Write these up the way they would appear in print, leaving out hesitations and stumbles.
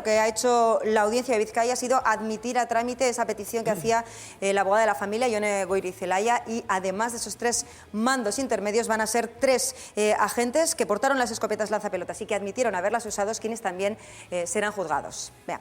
Lo que ha hecho la Audiencia de Vizcaya ha sido admitir a trámite esa petición que hacía la abogada de la familia, Ione Goirizelaya, y además de esos 3 mandos intermedios van a ser 3 agentes que portaron las escopetas lanzapelotas y que admitieron haberlas usado, quienes también serán juzgados. Vean.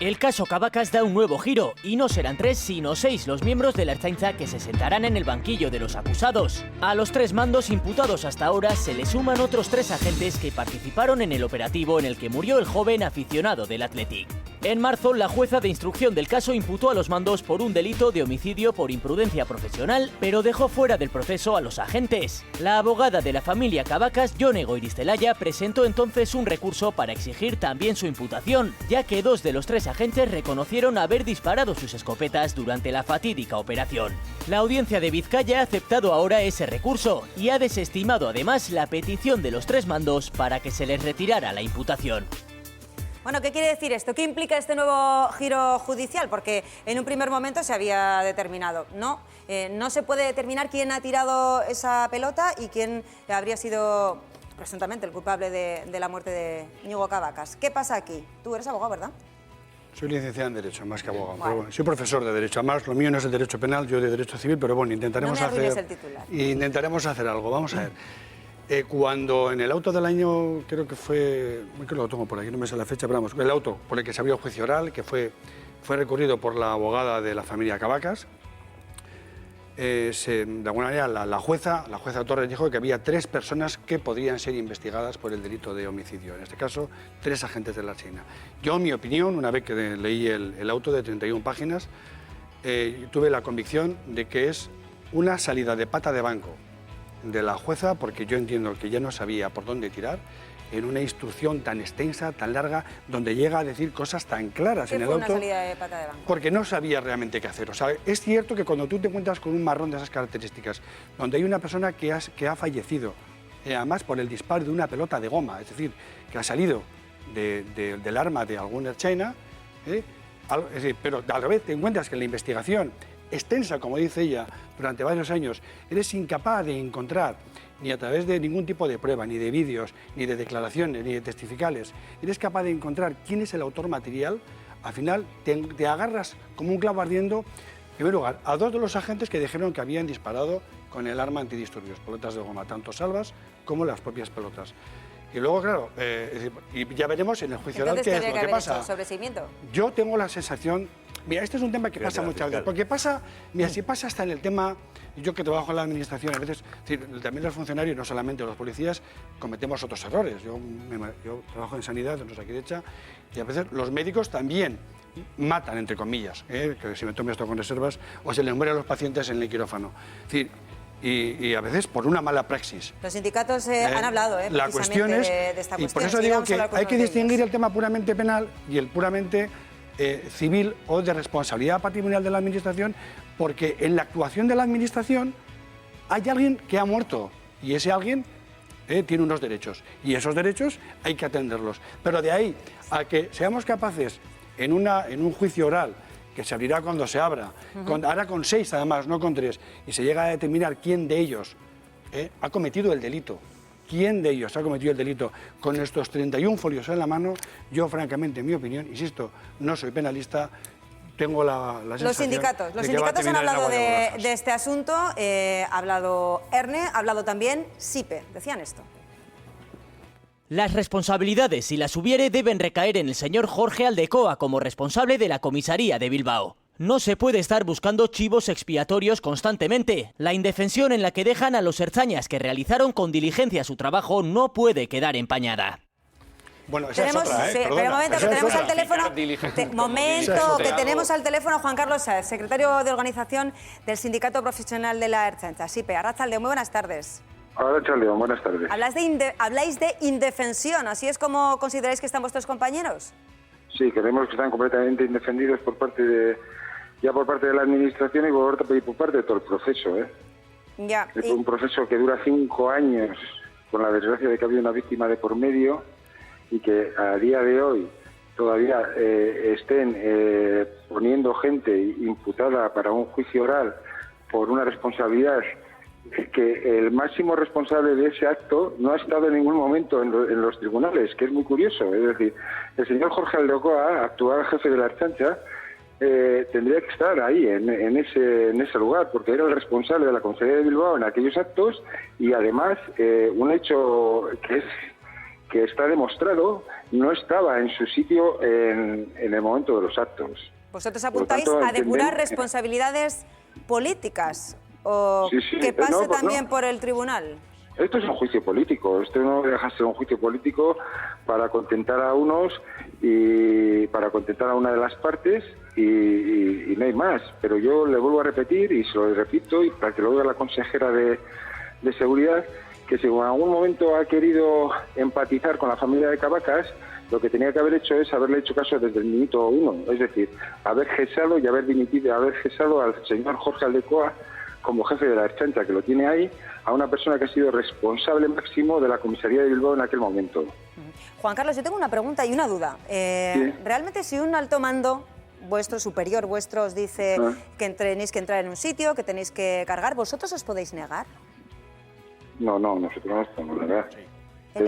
El caso Cabacas da un nuevo giro y no serán 3 sino 6 los miembros de la Ertzaintza que se sentarán en el banquillo de los acusados. A los 3 mandos imputados hasta ahora se le suman otros 3 agentes que participaron en el operativo en el que murió el joven aficionado del Athletic. En marzo, la jueza de instrucción del caso imputó a los mandos por un delito de homicidio por imprudencia profesional, pero dejó fuera del proceso a los agentes. La abogada de la familia Cabacas, Ione Goirizelaya, presentó entonces un recurso para exigir también su imputación, ya que 2 de los 3 agentes reconocieron haber disparado sus escopetas durante la fatídica operación. La Audiencia de Vizcaya ha aceptado ahora ese recurso y ha desestimado además la petición de los 3 mandos para que se les retirara la imputación. Bueno, ¿qué quiere decir esto? ¿Qué implica este nuevo giro judicial? Porque en un primer momento se había determinado, no se puede determinar quién ha tirado esa pelota y quién habría sido presuntamente el culpable de la muerte de Íñigo Cabacas. ¿Qué pasa aquí? Tú eres abogado, ¿verdad? Soy licenciado en Derecho, más que abogado. Vale. Pero bueno, soy profesor de Derecho. Además, lo mío no es el Derecho Penal, yo de Derecho Civil, pero bueno, intentaremos hacer algo. Vamos a ver. Cuando en el auto del año, creo que fue, creo que lo tengo por aquí, no me sé la fecha, pero vamos, el auto por el que se abrió el juicio oral, que fue recurrido por la abogada de la familia Cabacas, de alguna manera la jueza Torres dijo que había 3 personas que podrían ser investigadas por el delito de homicidio, en este caso 3 agentes de la Ertzaintza. Yo, en mi opinión, una vez que leí el auto de 31 páginas, tuve la convicción de que es una salida de pata de banco de la jueza, porque yo entiendo que ya no sabía por dónde tirar, en una instrucción tan extensa, tan larga, donde llega a decir cosas tan claras en el auto. ¿Qué fue una salida de pata de banco? Porque no sabía realmente qué hacer. O sea, es cierto que cuando tú te encuentras con un marrón de esas características, donde hay una persona que ha fallecido, además por el disparo de una pelota de goma, es decir, que ha salido del arma de algún ertzaina, pero al revés te encuentras que en la investigación extensa, como dice ella, durante varios años, eres incapaz de encontrar, ni a través de ningún tipo de prueba, ni de vídeos, ni de declaraciones, ni de testificales, eres capaz de encontrar quién es el autor material, al final te agarras como un clavo ardiendo, en primer lugar, a 2 de los agentes que dijeron que habían disparado con el arma antidisturbios, pelotas de goma, tanto salvas como las propias pelotas. Y luego, claro, y ya veremos en el juicio oral qué es lo que pasa. ¿Sobreseimiento? Yo tengo la sensación... Mira, este es un tema que pasa muchas veces, porque pasa, mira, si pasa hasta en el tema, yo que trabajo en la administración, a veces, también los funcionarios, no solamente los policías, cometemos otros errores. Yo trabajo en sanidad, en Osakidetza, y a veces los médicos también matan, entre comillas, que si me tomo esto con reservas, o se les mueren a los pacientes en el quirófano. Es decir, y a veces por una mala praxis. Los sindicatos han hablado la cuestión es, de esta cuestión. Y por eso digo que hay que distinguir el tema puramente penal y el puramente civil o de responsabilidad patrimonial de la administración, porque en la actuación de la administración hay alguien que ha muerto y ese alguien tiene unos derechos y esos derechos hay que atenderlos. Pero de ahí a que seamos capaces en un juicio oral, que se abrirá cuando se abra, ahora con 6 además, no con 3, y se llega a determinar quién de ellos ha cometido el delito. ¿Quién de ellos ha cometido el delito? Con estos 31 folios en la mano, yo francamente, en mi opinión, insisto, no soy penalista, tengo la sensación... Los sindicatos han hablado de este asunto, ha hablado ERNE, ha hablado también SIPE, decían esto. Las responsabilidades, si las hubiere, deben recaer en el señor Jorge Aldecoa como responsable de la comisaría de Bilbao. No se puede estar buscando chivos expiatorios constantemente. La indefensión en la que dejan a los ertzainas que realizaron con diligencia su trabajo no puede quedar empañada. Bueno, esa es otra, pero un momento, que tenemos al teléfono... que tenemos al teléfono a Juan Carlos Sáez, secretario de Organización del Sindicato Profesional de la Ertzaintza, SIPE. Arratsalde, muy buenas tardes. Arratsalde, buenas tardes. Habláis de indefensión, ¿así es como consideráis que están vuestros compañeros? Sí, creemos que están completamente indefendidos por parte de la administración y por parte de todo el proceso. Ya. Es un proceso que dura 5 años, con la desgracia de que había una víctima de por medio y que a día de hoy todavía estén poniendo gente imputada para un juicio oral por una responsabilidad que el máximo responsable de ese acto no ha estado en ningún momento en los tribunales, que es muy curioso. Es decir, el señor Jorge Aldecoa, actual jefe de la Ertzaintza, tendría que estar ahí, en ese lugar, porque era el responsable de la Comisaría de Bilbao en aquellos actos, y además un hecho que está demostrado, no estaba en su sitio en el momento de los actos. ¿Vosotros apuntáis a depurar responsabilidades políticas o sí, que pase no, también no. por el tribunal? Esto es un juicio político, esto no deja de ser un juicio político para contentar a unos y para contentar a una de las partes y no hay más. Pero yo le vuelvo a repetir y se lo repito y para que lo oiga la consejera de Seguridad, que si en algún momento ha querido empatizar con la familia de Cabacas, lo que tenía que haber hecho es haberle hecho caso desde el minuto 1, es decir, haber cesado y haber cesado al señor Jorge Aldecoa como jefe de la Ertzaintza, que lo tiene ahí, a una persona que ha sido responsable máximo de la comisaría de Bilbao en aquel momento. Juan Carlos, yo tengo una pregunta y una duda. Sí. ¿Realmente si un alto mando vuestro, superior vuestro, os dice que tenéis que entrar en un sitio, que tenéis que cargar, ¿vosotros os podéis negar? No, nosotros no nos podemos negar. En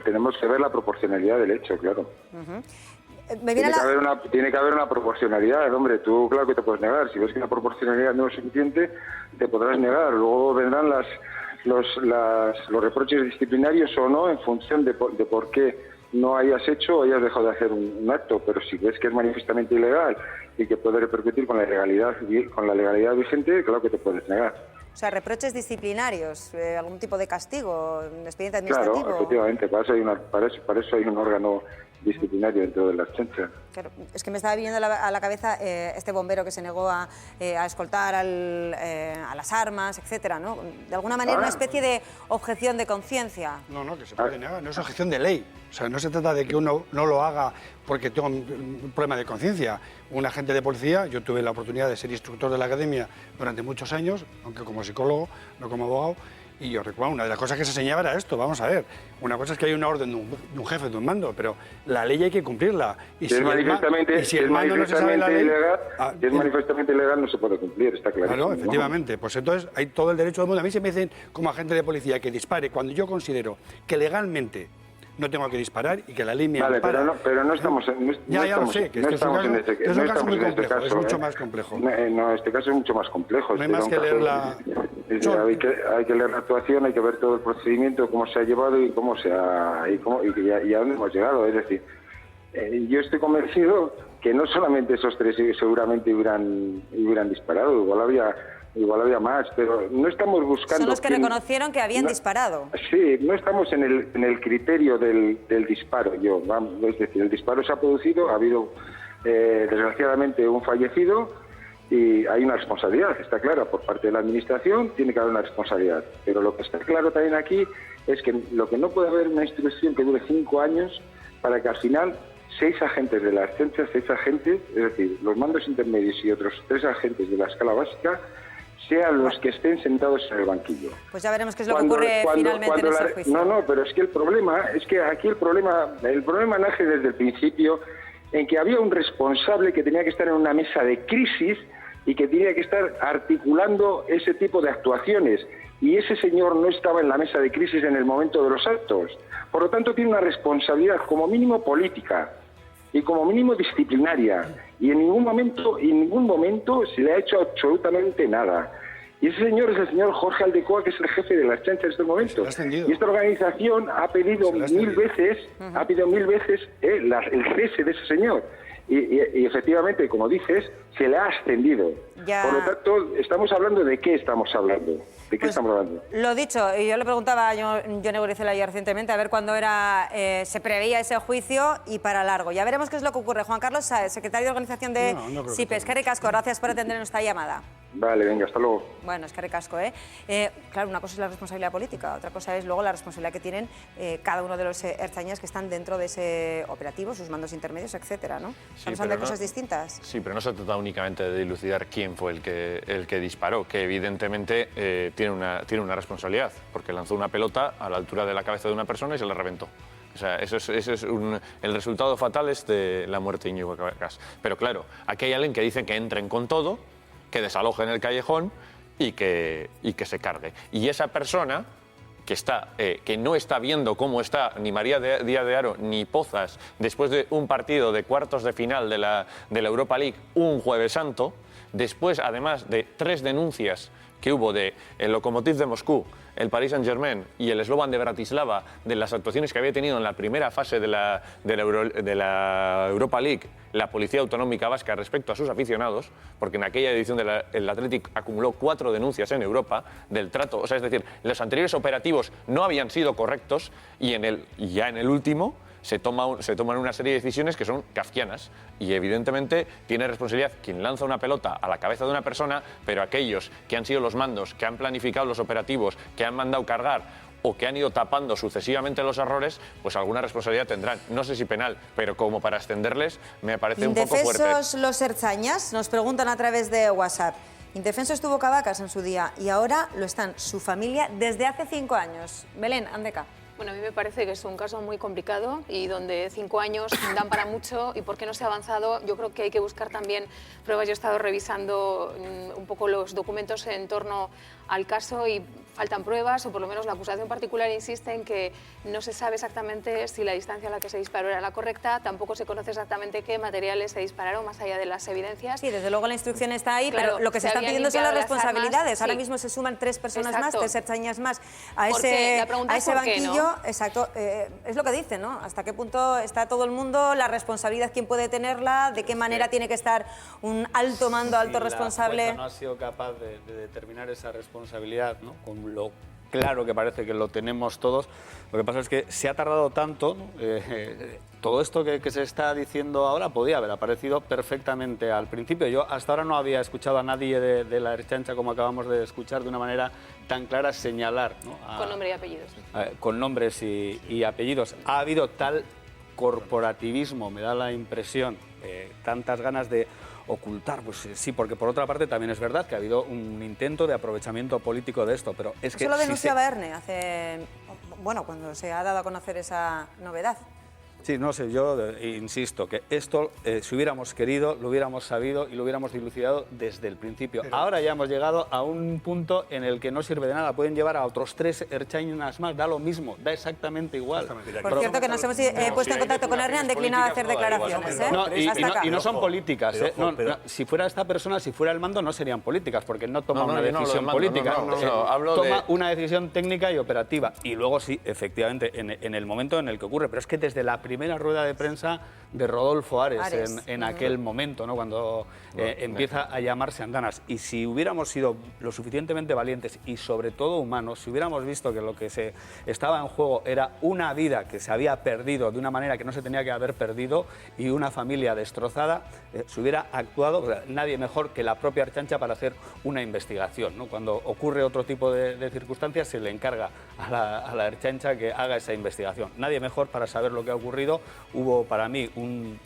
Tenemos que ver la proporcionalidad del hecho, claro. Tiene que haber una proporcionalidad, hombre. Tú, claro que te puedes negar. Si ves que la proporcionalidad no es suficiente, te podrás negar. Luego vendrán los reproches disciplinarios o no en función de por qué no hayas hecho o hayas dejado de hacer un acto. Pero si ves que es manifiestamente ilegal y que puede repercutir con la legalidad vigente, claro que te puedes negar. O sea, reproches disciplinarios, algún tipo de castigo, expediente administrativo. Claro, efectivamente. Para eso hay un órgano disciplinario dentro de la Ertzaintza. Claro, es que me estaba viniendo a la cabeza este bombero que se negó a escoltar a las armas, etcétera, ¿no? De alguna manera una especie de objeción de conciencia. No, que se puede negar, no es objeción de ley. O sea, no se trata de que uno no lo haga porque tenga un problema de conciencia. Un agente de policía, yo tuve la oportunidad de ser instructor de la academia durante muchos años, aunque como psicólogo, no como abogado, y yo recuerdo, una de las cosas que se enseñaba era esto, vamos a ver, una cosa es que hay una orden de un jefe, de un mando, pero la ley hay que cumplirla. Y si es manifestamente ilegal, no se puede cumplir, está claro. Claro, efectivamente, pues entonces hay todo el derecho del mundo. A mí se me dicen como agente de policía que dispare cuando yo considero que legalmente no tengo que disparar y que la ley me ampara. Pero no estamos en es un caso muy complejo, es mucho más complejo. No, este caso es mucho más complejo. No hay más que leer la... Hay que leer la actuación, hay que ver todo el procedimiento, cómo se ha llevado y a dónde hemos llegado. Es decir, yo estoy convencido que no solamente esos tres seguramente hubieran disparado, igual había más, pero no estamos buscando... Son los que reconocieron que habían disparado. Sí, no estamos en el criterio del disparo. Es decir, el disparo se ha producido, ha habido desgraciadamente un fallecido y hay una responsabilidad, está clara, por parte de la Administración tiene que haber una responsabilidad. Pero lo que está claro también aquí es que lo que no puede haber una instrucción que dure 5 años para que al final 6 agentes de la Ertzaintza, 6 agentes, es decir, los mandos intermedios y otros 3 agentes de la escala básica, sean los que estén sentados en el banquillo. Pues ya veremos qué es lo que ocurre finalmente en ese juicio. No, pero es que el problema nace desde el principio en que había un responsable que tenía que estar en una mesa de crisis y que tenía que estar articulando ese tipo de actuaciones. Y ese señor no estaba en la mesa de crisis en el momento de los actos. Por lo tanto, tiene una responsabilidad como mínimo política y como mínimo disciplinaria. Y en ningún momento se le ha hecho absolutamente nada. Y ese señor es el señor Jorge Aldecoa, que es el jefe de la Ertzaintza en estos momentos. Y esta organización ha pedido mil veces el cese de ese señor. Y efectivamente, como dices, se le ha ascendido. Ya. Por lo tanto, estamos hablando de qué estamos hablando. ¿De qué estamos hablando? Lo dicho, y yo le preguntaba a Jone Gorizelaia ayer recientemente a ver cuándo se preveía ese juicio y para largo. Ya veremos qué es lo que ocurre. Juan Carlos Sáez, secretario de Organización de SIPE. Eskerrik asko, gracias por atender nuestra llamada. Vale, venga, hasta luego. Bueno, eskerrik asko, ¿eh? Claro, una cosa es la responsabilidad política, otra cosa es luego la responsabilidad que tienen cada uno de los ertzainas que están dentro de ese operativo, sus mandos intermedios, etcétera, ¿no? Estamos hablando de cosas distintas. Sí, pero no se trata únicamente de dilucidar quién fue el que disparó, que evidentemente tiene una responsabilidad, porque lanzó una pelota a la altura de la cabeza de una persona y se la reventó. O sea, el resultado fatal es de la muerte de Íñigo Cabacas. Pero claro, aquí hay alguien que dice que entren con todo, que desalojen el callejón y que se cargue. Y esa persona que no está viendo cómo está ni María Díaz de Haro ni Pozas después de un partido de cuartos de final de la Europa League un Jueves Santo, después además de 3 denuncias que hubo de el Lokomotiv de Moscú, el Paris Saint-Germain y el Slovan de Bratislava, de las actuaciones que había tenido en la primera fase de la Europa League la Policía Autonómica Vasca respecto a sus aficionados, porque en aquella edición el Athletic acumuló 4 denuncias en Europa del trato, o sea, es decir, los anteriores operativos no habían sido correctos y ya en el último se toman una serie de decisiones que son kafkianas y evidentemente tiene responsabilidad quien lanza una pelota a la cabeza de una persona, pero aquellos que han sido los mandos, que han planificado los operativos, que han mandado cargar o que han ido tapando sucesivamente los errores, pues alguna responsabilidad tendrán. No sé si penal, pero como para extenderles me parece un poco fuerte. Indefensos los ertzañas, nos preguntan a través de WhatsApp. Indefenso estuvo Cavacas en su día y ahora lo están su familia desde hace 5 años. Belén, Andeca. Bueno, a mí me parece que es un caso muy complicado y donde 5 años dan para mucho y por qué no se ha avanzado. Yo creo que hay que buscar también pruebas. Yo he estado revisando un poco los documentos en torno al caso y faltan pruebas, o por lo menos la acusación particular insiste en que no se sabe exactamente si la distancia a la que se disparó era la correcta, tampoco se conoce exactamente qué materiales se dispararon más allá de las evidencias. Sí, desde luego la instrucción está ahí, Claro, pero lo que se están pidiendo son las responsabilidades. Ahora sí. mismo se suman 3 personas Exacto. más, 3 ertzañas más a La pregunta es ese ¿por qué, banquillo. no? Exacto, es lo que dice, ¿no? Hasta qué punto está todo el mundo, la responsabilidad, quién puede tenerla, de qué manera tiene que estar un alto mando, alto responsable. La jueza no ha sido capaz de determinar esa responsabilidad, ¿no? Con lo claro que parece que lo tenemos todos. Lo que pasa es que se ha tardado tanto, ¿no? Todo esto que se está diciendo ahora podía haber aparecido perfectamente al principio. Yo hasta ahora no había escuchado a nadie de la Ertzaintza, como acabamos de escuchar, de una manera tan clara señalar, ¿no? Con nombre y apellidos. Con nombres y apellidos. Ha habido tal corporativismo, me da la impresión, tantas ganas de ocultar, pues sí, porque por otra parte también es verdad que ha habido un intento de aprovechamiento político de esto, pero es que... Eso lo denunciaba Erne cuando se ha dado a conocer esa novedad. Sí, no sé, yo insisto que esto, si hubiéramos querido, lo hubiéramos sabido y lo hubiéramos dilucidado desde el principio. Pero ahora ya hemos llegado a un punto en el que no sirve de nada. Pueden llevar a otros 3 ertzainas más, da lo mismo, da exactamente igual. Por cierto, que nos hemos puesto en contacto con Erne, han declinado a hacer declaraciones. Y no son políticas. Si fuera esta persona, si fuera el mando, no serían políticas, porque no toma una decisión política. Toma una decisión técnica y operativa. Y luego sí, efectivamente, en el momento en el que ocurre. Pero es que desde la primera rueda de prensa de Rodolfo Ares. En aquel momento, ¿no? Cuando empieza a llamarse andanas. Y si hubiéramos sido lo suficientemente valientes y sobre todo humanos, si hubiéramos visto que lo que se estaba en juego era una vida que se había perdido de una manera que no se tenía que haber perdido y una familia destrozada, se hubiera actuado nadie mejor que la propia Ertzaintza para hacer una investigación, ¿no? Cuando ocurre otro tipo de circunstancias se le encarga a la Ertzaintza que haga esa investigación. Nadie mejor para saber lo que ha ocurrido. Hubo para mí un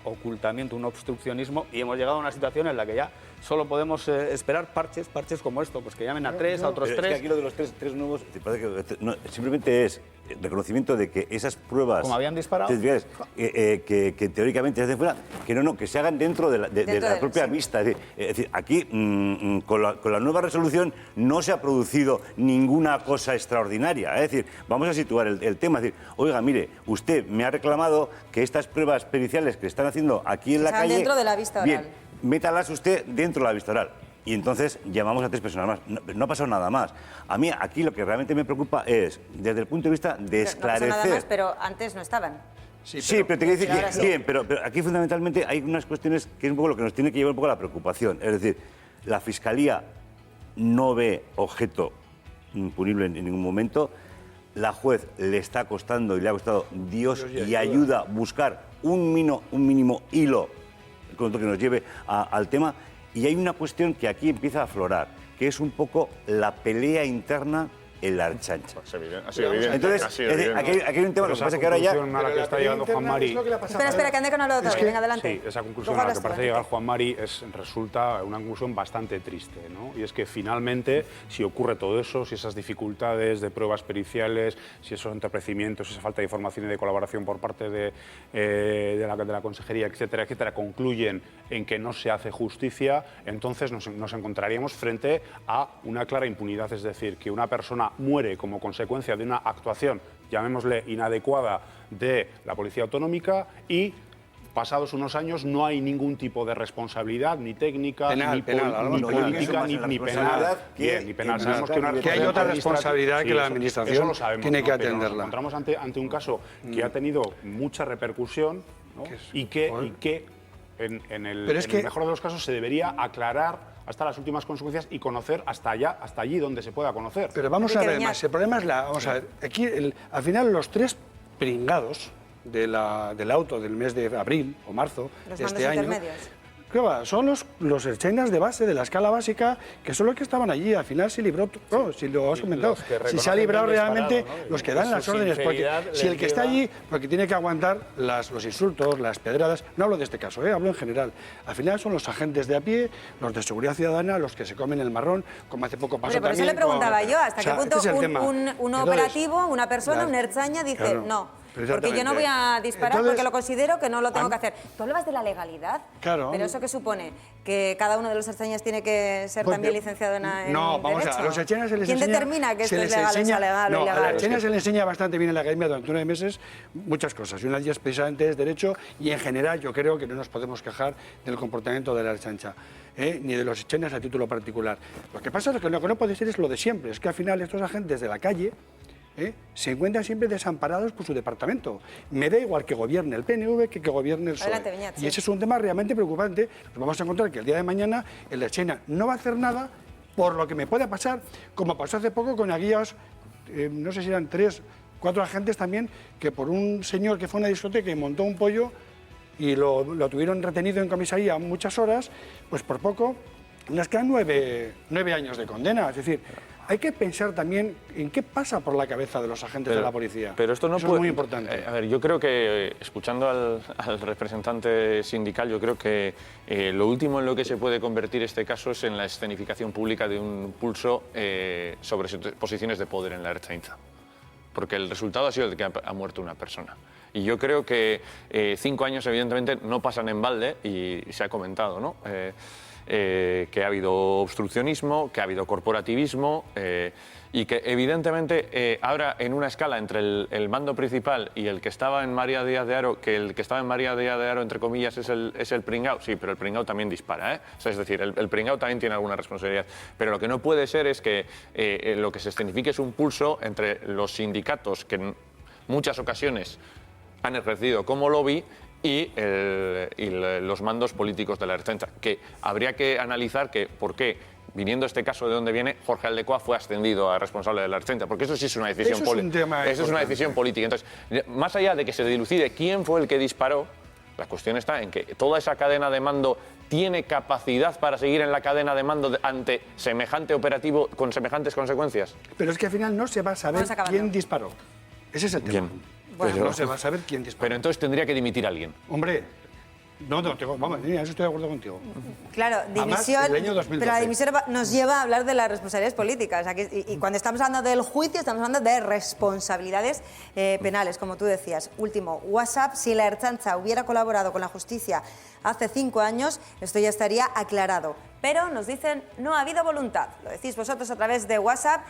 ocultamiento, un obstruccionismo y hemos llegado a una situación en la que ya solo podemos esperar parches como esto, pues que llamen a 3, a otros 3. Es que aquí lo de los tres nuevos, te parece que simplemente es reconocimiento de que esas pruebas... Como habían disparado. Que teóricamente se hacen fuera, que se hagan dentro de la propia vista. Es decir, aquí, con la nueva resolución, no se ha producido ninguna cosa extraordinaria. Es decir, vamos a situar el tema. Es decir, oiga, mire, usted me ha reclamado que estas pruebas periciales que están haciendo aquí en la calle... dentro de la vista oral. Bien, métalas usted dentro de la vista oral. Y entonces llamamos a 3 personas más. No ha pasado nada más. A mí aquí lo que realmente me preocupa es, desde el punto de vista de esclarecer... No pasó nada más, pero antes no estaban. Sí, pero te quiero decir que... Bien, pero aquí fundamentalmente hay unas cuestiones que es un poco lo que nos tiene que llevar un poco a la preocupación. Es decir, la Fiscalía no ve objeto punible en ningún momento. La juez le está costando y le ha costado Dios y ayuda a buscar un mínimo hilo que nos lleve al tema. Y hay una cuestión que aquí empieza a aflorar, que es un poco la pelea interna en la Ertzaintza. Ha sido evidente. Entonces, aquí hay un tema, lo que pasa es que ahora ya... A la que está llegando Juan Mari... Espera, que ande con el otro, venga, adelante. Sí, esa conclusión a la que parece llegar Juan Mari resulta una conclusión bastante triste, ¿no? Y es que finalmente, si ocurre todo eso, si esas dificultades de pruebas periciales, si esos entorpecimientos, esa falta de información y de colaboración por parte de la Consejería, etcétera, etcétera, concluyen en que no se hace justicia, entonces nos encontraríamos frente a una clara impunidad, es decir, que una persona muere como consecuencia de una actuación, llamémosle inadecuada, de la Policía Autonómica y pasados unos años no hay ningún tipo de responsabilidad, ni técnica, ni política, ni penal. Ni penal. Sabemos que hay otra responsabilidad que la Administración tiene que atenderla. Pero nos encontramos ante un caso que ha tenido mucha repercusión, ¿no? y que en el mejor de los casos se debería aclarar hasta las últimas consecuencias y conocer hasta allí donde se pueda conocer. Pero vamos a ver más, el problema es vamos a ver, aquí al final los tres pringados del auto del mes de abril o marzo de este año, son los ertzainas de base, de la escala básica, que son los que estaban allí. Al final se libró, si lo has comentado, si se ha librado realmente los que dan las órdenes, porque si el que está allí, porque tiene que aguantar los insultos, las pedradas, no hablo de este caso, hablo en general. Al final son los agentes de a pie, los de seguridad ciudadana, los que se comen el marrón, como hace poco pasó también. Por eso le preguntaba yo, ¿hasta qué punto un operativo, una persona, un ertzaina dice no? Porque yo no voy a disparar porque lo considero que no lo tengo que hacer. Tú hablabas de la legalidad, pero ¿eso qué supone? ¿Que cada uno de los ertzainas tiene que ser también licenciado en no, vamos derecho? a los ertzainas se les ¿Quién enseña, determina que esto es legal o ilegal? No, a la ertzaina se le enseña bastante bien en la academia durante 9 meses muchas cosas. Y una de ellas precisamente es derecho y en general yo creo que no nos podemos quejar del comportamiento de la ertzaintza. Ni de los ertzainas a título particular. Lo que pasa es que lo que no puede ser es lo de siempre. Es que al final estos agentes de la calle se encuentran siempre desamparados por su departamento. Me da igual que gobierne el PNV que gobierne el PSOE. Y ese es un tema realmente preocupante. Nos vamos a encontrar que el día de mañana el ertzaina no va a hacer nada por lo que me pueda pasar, como pasó hace poco con aquellos, no sé si eran 3, 4 agentes también, que por un señor que fue a una discoteca y montó un pollo y lo tuvieron retenido en comisaría muchas horas, pues por poco nos quedan 9 años de condena. Es decir, hay que pensar también en qué pasa por la cabeza de los agentes de la policía. Pero esto no Eso es muy importante. A ver, yo creo que, escuchando al representante sindical, yo creo que lo último en lo que se puede convertir este caso es en la escenificación pública de un pulso sobre posiciones de poder en la Ertzaintza. Porque el resultado ha sido de que ha muerto una persona. Y yo creo que 5 años, evidentemente, no pasan en balde, y se ha comentado, ¿no? Que ha habido obstruccionismo, que ha habido corporativismo y que evidentemente ahora en una escala entre el mando principal y el que estaba en María Díaz de Haro, que el que estaba en María Díaz de Haro entre comillas es el pringao, sí, pero el pringao también dispara, o sea, es decir, el pringao también tiene alguna responsabilidad, pero lo que no puede ser es que lo que se escenifique es un pulso entre los sindicatos que en muchas ocasiones han ejercido como lobby y los mandos políticos de la Ertzaintza, que habría que analizar por qué, viniendo este caso de dónde viene, Jorge Aldecoa fue ascendido a responsable de la Ertzaintza, porque eso sí es una decisión política. Eso es una decisión política. Entonces, más allá de que se dilucide quién fue el que disparó, la cuestión está en que toda esa cadena de mando tiene capacidad para seguir en la cadena de mando ante semejante operativo con semejantes consecuencias. Pero es que al final no se va a saber quién disparó. Ese es el tema. Bueno, no se va a saber quién disparó. Pero entonces tendría que dimitir alguien. Hombre, vamos, eso estoy de acuerdo contigo. Claro, dimisión, además, el año 2012. pero la dimisión nos lleva a hablar de las responsabilidades políticas. O sea, y cuando estamos hablando del juicio, estamos hablando de responsabilidades penales, como tú decías. Último, WhatsApp, si la Ertzaintza hubiera colaborado con la justicia hace 5 años, esto ya estaría aclarado. Pero nos dicen, no ha habido voluntad. Lo decís vosotros a través de WhatsApp.